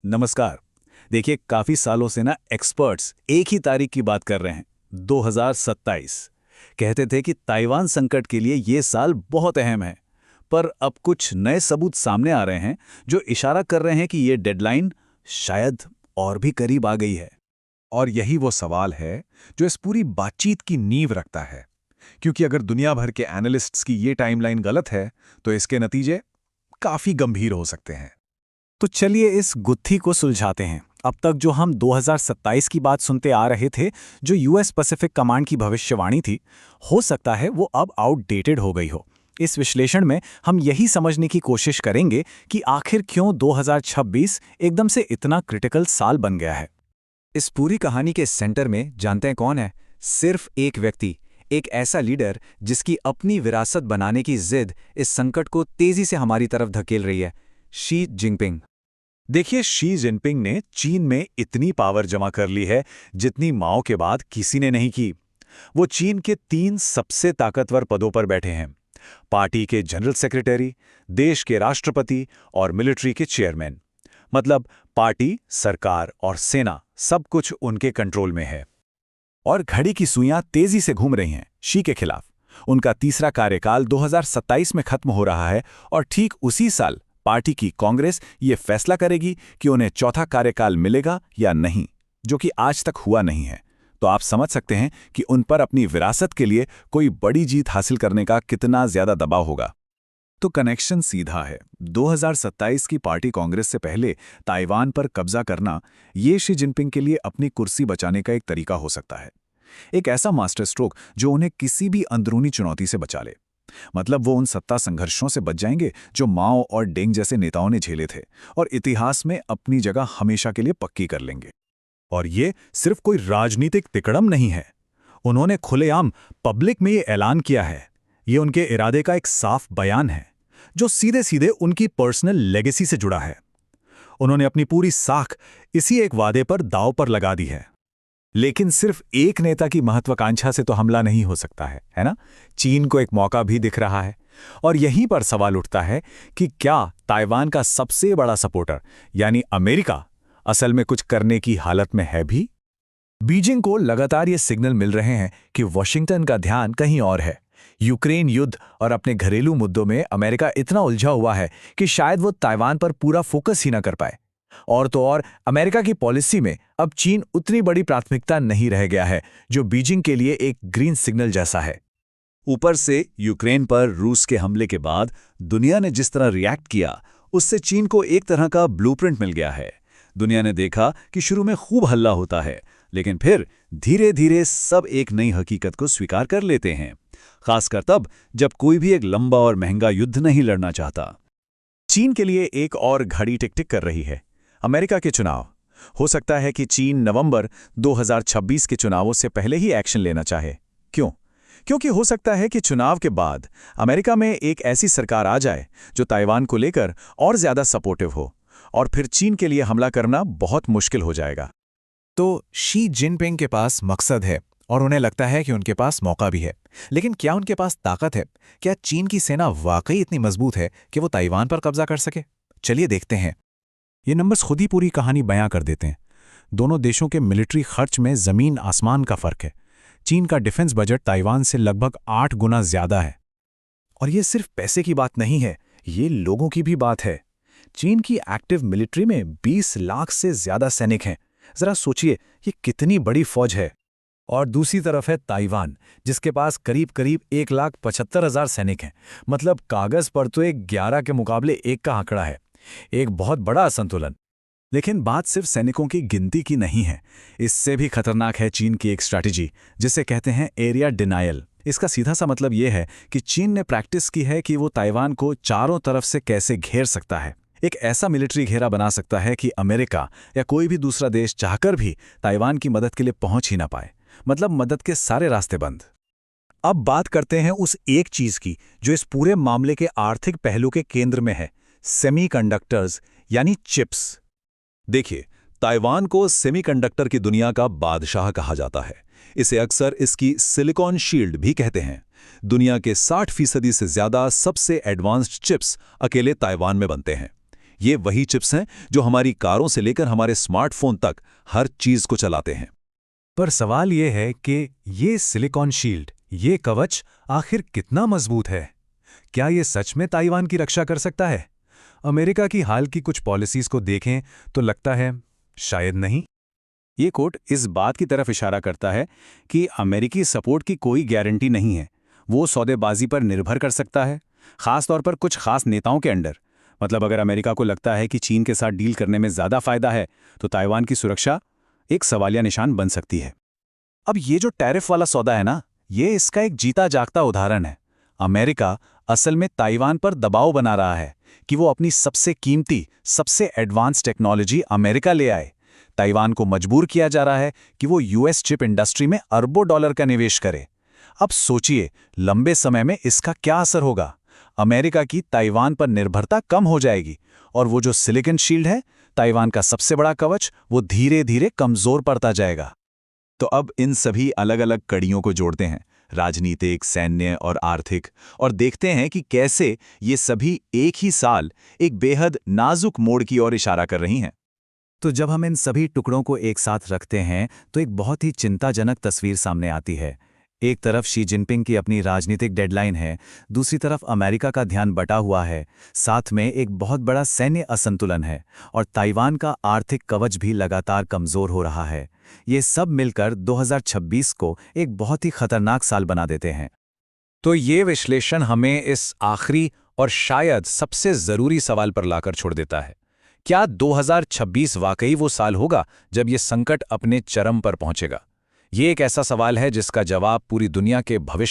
नमस्कार। देखिए, काफी सालों से ना एक्सपर्ट्स एक ही तारीख की बात कर रहे हैं, 2027। कहते थे कि ताइवान संकट के लिए ये साल बहुत अहम है। पर अब कुछ नए सबूत सामने आ रहे हैं जो इशारा कर रहे हैं कि ये डेडलाइन शायद और भी करीब आ गई है। और यही वो सवाल है जो इस पूरी बातचीत की नींव रखता है, क्योंकि अगर दुनिया भर के एनालिस्ट्स की ये टाइमलाइन गलत है तो इसके नतीजे काफी गंभीर हो सकते हैं। तो चलिए इस गुत्थी को सुलझाते हैं। अब तक जो हम 2027 की बात सुनते आ रहे थे, जो यूएस पैसिफिक कमांड की भविष्यवाणी थी, हो सकता है वो अब आउटडेटेड हो गई हो। इस विश्लेषण में हम यही समझने की कोशिश करेंगे कि आखिर क्यों 2026 एकदम से इतना क्रिटिकल साल बन गया है। इस पूरी कहानी के सेंटर में जानते हैं कौन है? सिर्फ एक व्यक्ति, एक ऐसा लीडर जिसकी अपनी विरासत बनाने की जिद इस संकट को तेजी से हमारी तरफ धकेल रही है, शी जिनपिंग। देखिए, शी जिनपिंग ने चीन में इतनी पावर जमा कर ली है जितनी माओ के बाद किसी ने नहीं की। वो चीन के 3 सबसे ताकतवर पदों पर बैठे हैं: पार्टी के जनरल सेक्रेटरी, देश के राष्ट्रपति और मिलिट्री के चेयरमैन। मतलब पार्टी, सरकार और सेना सब कुछ उनके कंट्रोल में है। और घड़ी की सुइयां तेजी से घूम रही हैं शी के खिलाफ। उनका तीसरा कार्यकाल 2027 में खत्म हो रहा है और ठीक उसी साल पार्टी की कांग्रेस ये फैसला करेगी कि उन्हें चौथा कार्यकाल मिलेगा या नहीं, जो कि आज तक हुआ नहीं है। तो आप समझ सकते हैं कि उन पर अपनी विरासत के लिए कोई बड़ी जीत हासिल करने का कितना ज्यादा दबाव होगा। तो कनेक्शन सीधा है। 2027 की पार्टी कांग्रेस से पहले ताइवान पर कब्जा करना, ये शी जिनपिंग के लिए अपनी कुर्सी बचाने का एक तरीका हो सकता है। एक ऐसा मास्टर स्ट्रोक जो उन्हें किसी भी अंदरूनी चुनौती से बचा ले। मतलब वो उन सत्ता संघर्षों से बच जाएंगे जो माओ और डेंग जैसे नेताओं ने झेले थे, और इतिहास में अपनी जगह हमेशा के लिए पक्की कर लेंगे। और ये सिर्फ कोई राजनीतिक तिकड़म नहीं है। उन्होंने खुलेआम पब्लिक में ये ऐलान किया है। ये उनके इरादे का एक साफ बयान है जो सीधे सीधे उनकी पर्सनल लेगेसी से जुड़ा है। उन्होंने अपनी पूरी साख इसी एक वादे पर दांव पर लगा दी है। लेकिन सिर्फ एक नेता की महत्वाकांक्षा से तो हमला नहीं हो सकता है ना? चीन को एक मौका भी दिख रहा है। और यहीं पर सवाल उठता है कि क्या ताइवान का सबसे बड़ा सपोर्टर यानी अमेरिका असल में कुछ करने की हालत में है भी? बीजिंग को लगातार ये सिग्नल मिल रहे हैं कि वॉशिंगटन का ध्यान कहीं और है। यूक्रेन युद्ध और अपने घरेलू मुद्दों में अमेरिका इतना उलझा हुआ है कि शायद वो ताइवान पर पूरा फोकस ही ना कर पाए। और तो और अमेरिका की पॉलिसी में अब चीन उतनी बड़ी प्राथमिकता नहीं रह गया है, जो बीजिंग के लिए एक ग्रीन सिग्नल जैसा है। ऊपर से यूक्रेन पर रूस के हमले के बाद दुनिया ने जिस तरह रिएक्ट किया, उससे चीन को एक तरह का ब्लूप्रिंट मिल गया है। दुनिया ने देखा कि शुरू में खूब हल्ला होता है, लेकिन फिर धीरे धीरे सब एक नई हकीकत को स्वीकार कर लेते हैं, खासकर तब जब कोई भी एक लंबा और महंगा युद्ध नहीं लड़ना चाहता। चीन के लिए एक और घड़ी टिक टिक कर रही है, अमेरिका के चुनाव। हो सकता है कि चीन नवंबर 2026 के चुनावों से पहले ही एक्शन लेना चाहे। क्यों? क्योंकि हो सकता है कि चुनाव के बाद अमेरिका में एक ऐसी सरकार आ जाए जो ताइवान को लेकर और ज्यादा सपोर्टिव हो, और फिर चीन के लिए हमला करना बहुत मुश्किल हो जाएगा। तो शी जिनपिंग के पास मकसद है और उन्हें लगता है कि उनके पास मौका भी है, लेकिन क्या उनके पास ताकत है? क्या चीन की सेना वाकई इतनी मजबूत है कि वो ताइवान पर कब्जा कर सके? चलिए देखते हैं। ये नंबर्स खुद ही पूरी कहानी बयां कर देते हैं। दोनों देशों के मिलिट्री खर्च में जमीन आसमान का फर्क है। चीन का डिफेंस बजट ताइवान से लगभग 8 गुना ज्यादा है। और ये सिर्फ पैसे की बात नहीं है, ये लोगों की भी बात है। चीन की एक्टिव मिलिट्री में 20 लाख से ज्यादा सैनिक हैं। जरा सोचिए, ये कितनी बड़ी फौज है। और दूसरी तरफ है ताइवान, जिसके पास करीब करीब 1,75,000 सैनिक हैं। मतलब कागज पर तो एक 11 के मुकाबले 1 का आंकड़ा है। एक बहुत बड़ा असंतुलन। लेकिन बात सिर्फ सैनिकों की गिनती की नहीं है। इससे भी खतरनाक है चीन की एक स्ट्रैटेजी, जिसे कहते हैं एरिया डिनायल। इसका सीधा सा मतलब यह है कि चीन ने प्रैक्टिस की है कि वो ताइवान को चारों तरफ से कैसे घेर सकता है। एक ऐसा मिलिट्री घेरा बना सकता है कि अमेरिका या कोई भी दूसरा देश चाहकर भी ताइवान की मदद के लिए पहुंच ही ना पाए। मतलब मदद के सारे रास्ते बंद। अब बात करते हैं उस एक चीज की जो इस पूरे मामले के आर्थिक पहलू के केंद्र में है, सेमीकंडक्टर्स यानी चिप्स। देखिए, ताइवान को सेमीकंडक्टर की दुनिया का बादशाह कहा जाता है। इसे अक्सर इसकी सिलिकॉन शील्ड भी कहते हैं। दुनिया के 60% से ज्यादा सबसे एडवांस्ड चिप्स अकेले ताइवान में बनते हैं। ये वही चिप्स हैं जो हमारी कारों से लेकर हमारे स्मार्टफोन तक हर चीज को चलाते हैं। पर सवाल ये है कि ये सिलिकॉन शील्ड, ये कवच आखिर कितना मजबूत है? क्या ये सच में ताइवान की रक्षा कर सकता है? अमेरिका की हाल की कुछ पॉलिसीज को देखें तो लगता है शायद नहीं। ये कोट इस बात की तरफ इशारा करता है कि अमेरिकी सपोर्ट की कोई गारंटी नहीं है। वो सौदेबाजी पर निर्भर कर सकता है, खास तौर पर कुछ खास नेताओं के अंडर। मतलब अगर अमेरिका को लगता है कि चीन के साथ डील करने में ज़्यादा फायदा है, तो ताइवान की सुरक्षा एक सवालिया निशान बन सकती है। अब ये जो टैरिफ वाला सौदा है ना, ये इसका एक जीता जागता उदाहरण है। अमेरिका असल में ताइवान पर दबाव बना रहा है कि वो अपनी सबसे कीमती, सबसे एडवांस टेक्नोलॉजी अमेरिका ले आए। ताइवान को मजबूर किया जा रहा है कि वो यूएस चिप इंडस्ट्री में अरबों डॉलर का निवेश करे। अब सोचिए, लंबे समय में इसका क्या असर होगा? अमेरिका की ताइवान पर निर्भरता कम हो जाएगी और वो जो सिलिकॉन शील्ड है, ताइवान का सबसे बड़ा कवच, वो धीरे धीरे कमजोर पड़ता जाएगा। तो अब इन सभी अलग अलग कड़ियों को जोड़ते हैं, राजनीतिक, सैन्य और आर्थिक, और देखते हैं कि कैसे ये सभी एक ही साल एक बेहद नाजुक मोड़ की ओर इशारा कर रही हैं। तो जब हम इन सभी टुकड़ों को एक साथ रखते हैं तो एक बहुत ही चिंताजनक तस्वीर सामने आती है। एक तरफ शी जिनपिंग की अपनी राजनीतिक डेडलाइन है, दूसरी तरफ अमेरिका का ध्यान बटा हुआ है, साथ में एक बहुत बड़ा सैन्य असंतुलन है और ताइवान का आर्थिक कवच भी लगातार कमज़ोर हो रहा है। ये सब मिलकर 2026 को एक बहुत ही खतरनाक साल बना देते हैं। तो ये विश्लेषण हमें इस आखिरी और शायद सबसे ज़रूरी सवाल पर लाकर छोड़ देता है। क्या 2026 वाकई वो साल होगा जब ये संकट अपने चरम पर पहुंचेगा? ये एक ऐसा सवाल है जिसका जवाब पूरी दुनिया के भविष्य